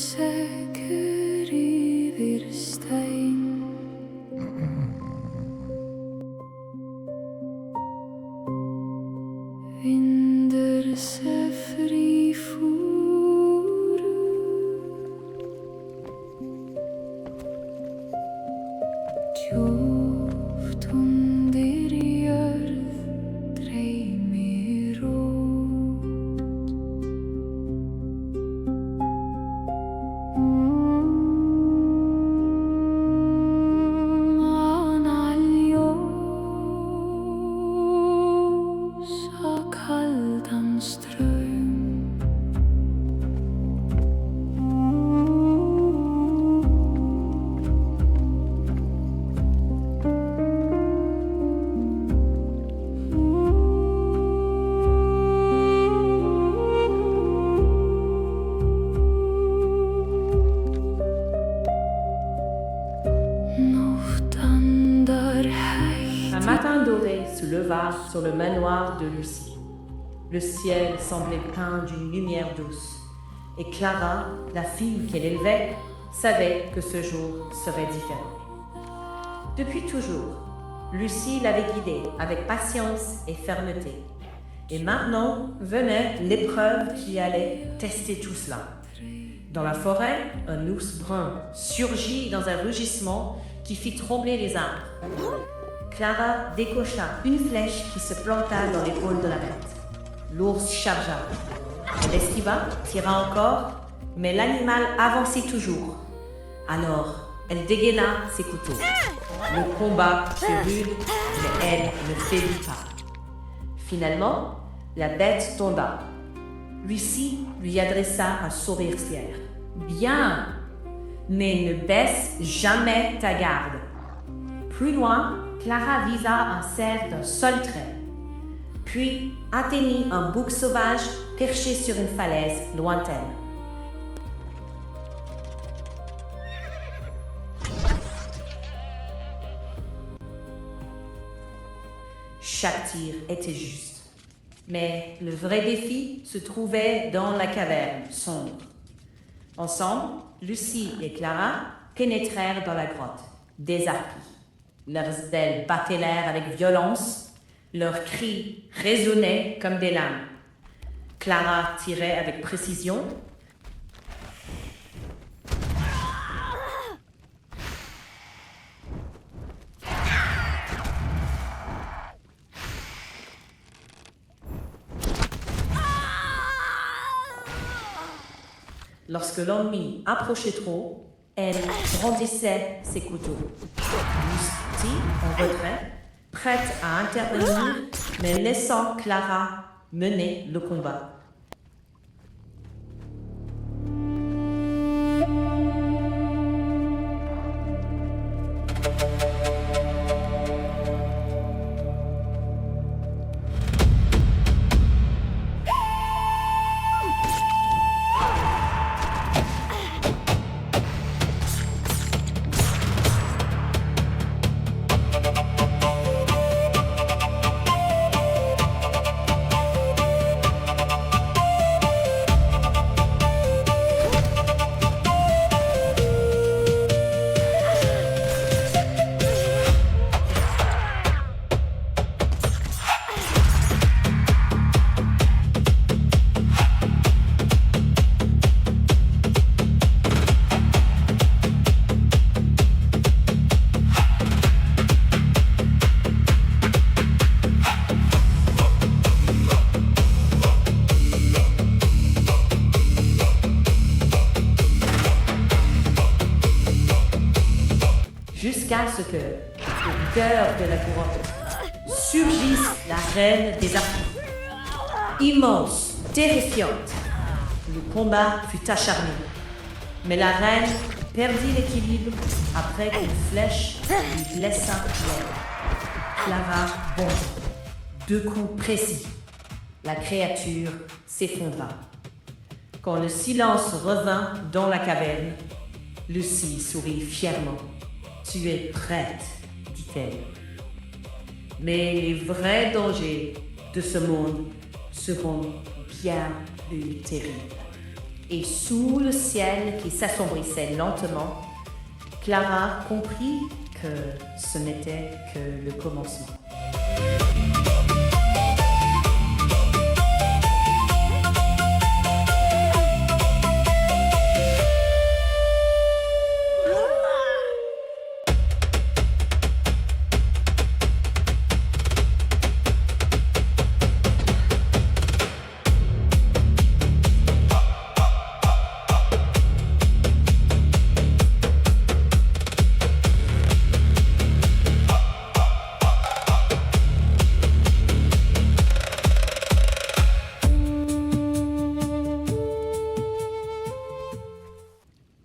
säker yfir stein. Vindur sefri furu. Djúpt undir jörð dreymir rót. Ana ljós á kaldan straum. Nótt andar hægt. Un matin doré se leva sur le manoir de Lucie. Le ciel semblait peint d'une lumière douce. Et Clara, la fille qu'elle élevait, savait que ce jour serait différent. Depuis toujours, Lucie l'avait guidée avec patience et fermeté. Et maintenant venait l'épreuve qui allait tester tout cela. Dans la forêt, un ours brun surgit dans un rugissement qui fit trembler les arbres. Clara décocha une flèche qui se planta dans l'épaule de la bête. L'ours chargea. Elle esquiva, tira encore, mais l'animal avançait toujours. Alors, elle dégaina ses couteaux. Le combat fut rude, mais elle ne faiblit pas. Finalement, la bête tomba. Lucie lui adressa un sourire fier. Bien, mais ne baisse jamais ta garde. Plus loin, Clara visa un cerf d'un seul trait, puis atteignit un bouc sauvage perché sur une falaise lointaine. Chaque tir était juste. Mais le vrai défi se trouvait dans la caverne sombre. Ensemble, Lucie et Clara pénétrèrent dans la grotte, désarpés. Leurs ailes battaient l'air avec violence, leurs cris résonnaient comme des lames. Clara tirait avec précision. Lorsque l'ennemi approchait trop, elle brandissait ses couteaux. Lucie, en retrait, prête à intervenir, mais laissant Clara mener le combat. Jusqu'à ce que, au cœur de la grotte, surgisse la reine des harpies. Immense, terrifiante, le combat fut acharné. Mais la reine perdit l'équilibre après qu'une flèche lui blessa l'œil. Clara bondit. 2 coups précis. La créature s'effondra. Quand le silence revint dans la caverne, Lucie sourit fièrement. « Tu es prête, dit-elle. Mais les vrais dangers de ce monde seront bien plus terribles. et sous le ciel qui s'assombrissait lentement, Clara comprit que ce n'était que le commencement.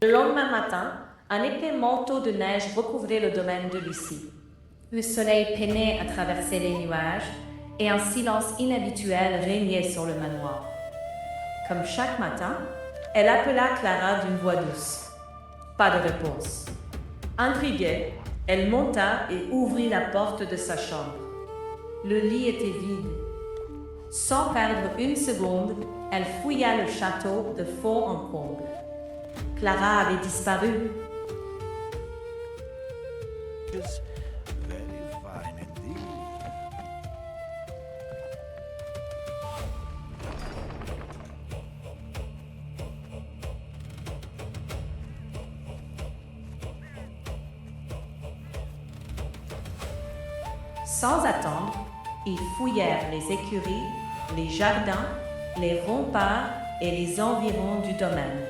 Le lendemain matin, un épais manteau de neige recouvrait le domaine de Lucie. Le soleil peinait à traverser les nuages et un silence inhabituel régnait sur le manoir. Comme chaque matin, elle appela Clara d'une voix douce. Pas de réponse. Intriguée, elle monta et ouvrit la porte de sa chambre. Le lit était vide. Sans perdre une seconde, elle fouilla le château de fond en comble. Clara avait disparu. Very fine indeed. Sans attendre, ils fouillèrent les écuries, les jardins, les remparts et les environs du domaine.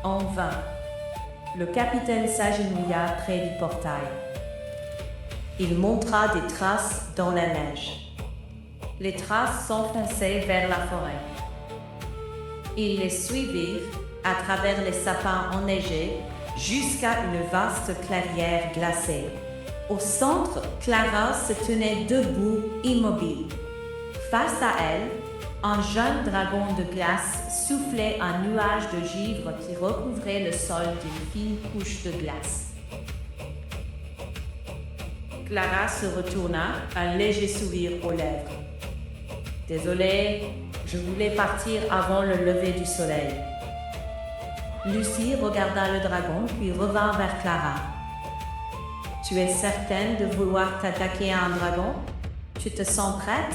En vain, le capitaine s'agenouilla près du portail. Il montra des traces dans la neige. Les traces s'enfonçaient vers la forêt. Ils les suivirent à travers les sapins enneigés jusqu'à une vaste clairière glacée. Au centre, Clara se tenait debout, immobile. Face à elle, un jeune dragon de glace soufflait un nuage de givre qui recouvrait le sol d'une fine couche de glace. Clara se retourna, un léger sourire aux lèvres. « Désolée, je voulais partir avant le lever du soleil. » Lucie regarda le dragon puis revint vers Clara. « Tu es certaine de vouloir t'attaquer à un dragon? Tu te sens prête? »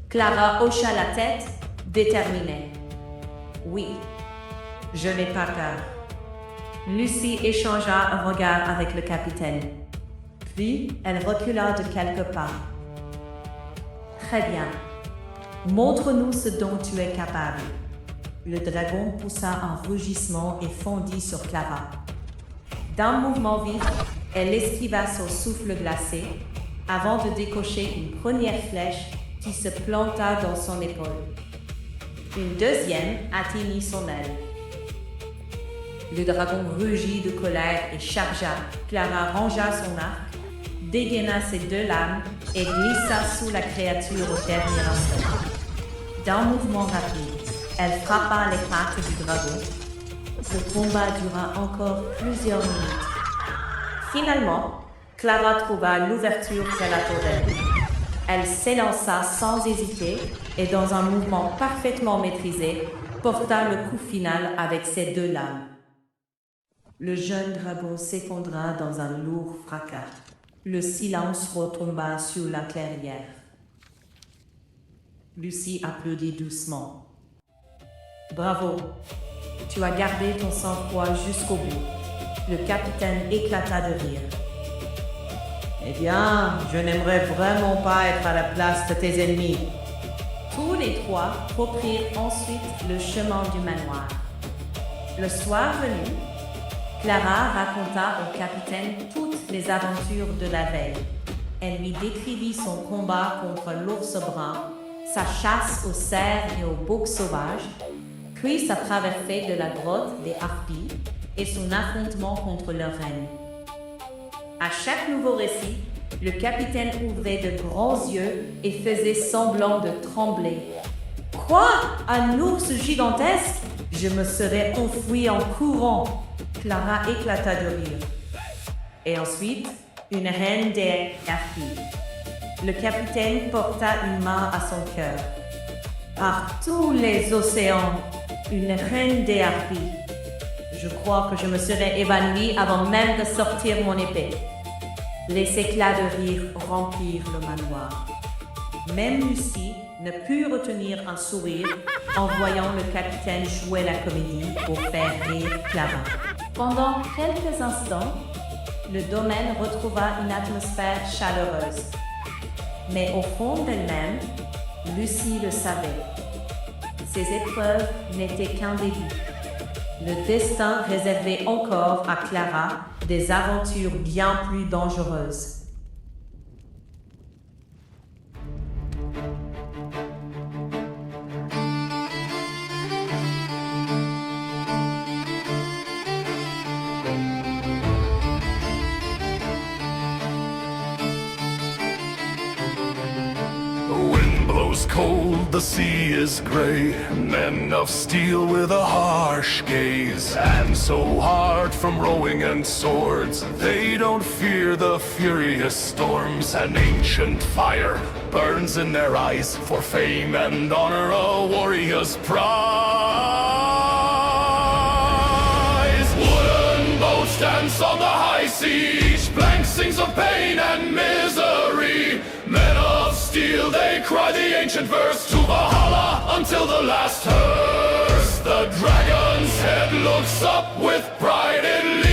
Clara hocha la tête, déterminée. « Oui, je n'ai pas peur. » Lucie échangea un regard avec le capitaine. Puis, elle recula de quelques pas. « Très bien. Montre-nous ce dont tu es capable. » Le dragon poussa un rugissement et fondit sur Clara. D'un mouvement vif, elle esquiva son souffle glacé avant de décocher une première flèche qui se planta dans son épaule. Une deuxième atteignit son aile. Le dragon rugit de colère et chargea. Clara rangea son arc, dégaina ses deux lames et glissa sous la créature au dernier instant. D'un mouvement rapide, elle frappa les pattes du dragon. Le combat dura encore plusieurs minutes. Finalement, Clara trouva l'ouverture qu'elle attendait. Elle s'élança sans hésiter et dans un mouvement parfaitement maîtrisé, porta le coup final avec ses deux lames. Le jeune dragon s'effondra dans un lourd fracas. Le silence retomba sur la clairière. Lucie applaudit doucement. Bravo, tu as gardé ton sang-froid jusqu'au bout. Le capitaine éclata de rire. Eh bien, je n'aimerais vraiment pas être à la place de tes ennemis. Tous les trois reprirent ensuite le chemin du manoir. Le soir venu, Clara raconta au capitaine toutes les aventures de la veille. Elle lui décrivit son combat contre l'ours brun, sa chasse aux cerfs et aux boucs sauvages, puis sa traversée de la grotte des harpies et son affrontement contre leur reine. À chaque nouveau récit, le capitaine ouvrait de grands yeux et faisait semblant de trembler. « Quoi? Un ours gigantesque? Je me serais enfuie en courant !» Clara éclata de rire. Et ensuite, une reine des harpies. le capitaine porta une main à son cœur. Par tous les océans, une reine des harpies. Je crois que je me serais évanouie avant même de sortir mon épée. Les éclats de rire remplirent le manoir. Même Lucie ne put retenir un sourire en voyant le capitaine jouer la comédie pour faire rire Clara. Pendant quelques instants, le domaine retrouva une atmosphère chaleureuse. Mais au fond d'elle-même, Lucie le savait. Ces épreuves n'étaient qu'un début. Le destin réservait encore à Clara des aventures bien plus dangereuses. Cold, the sea is gray, men of steel with a harsh gaze, and so hard from rowing and swords, they don't fear the furious storms. An ancient fire burns in their eyes, for fame and honor a warrior's prize. Wooden boats dance on the high seas, blank sings of pain and misery. Men of steel, they cry the ancient verse to Valhalla until the last hearse. The dragon's head looks up with pride. It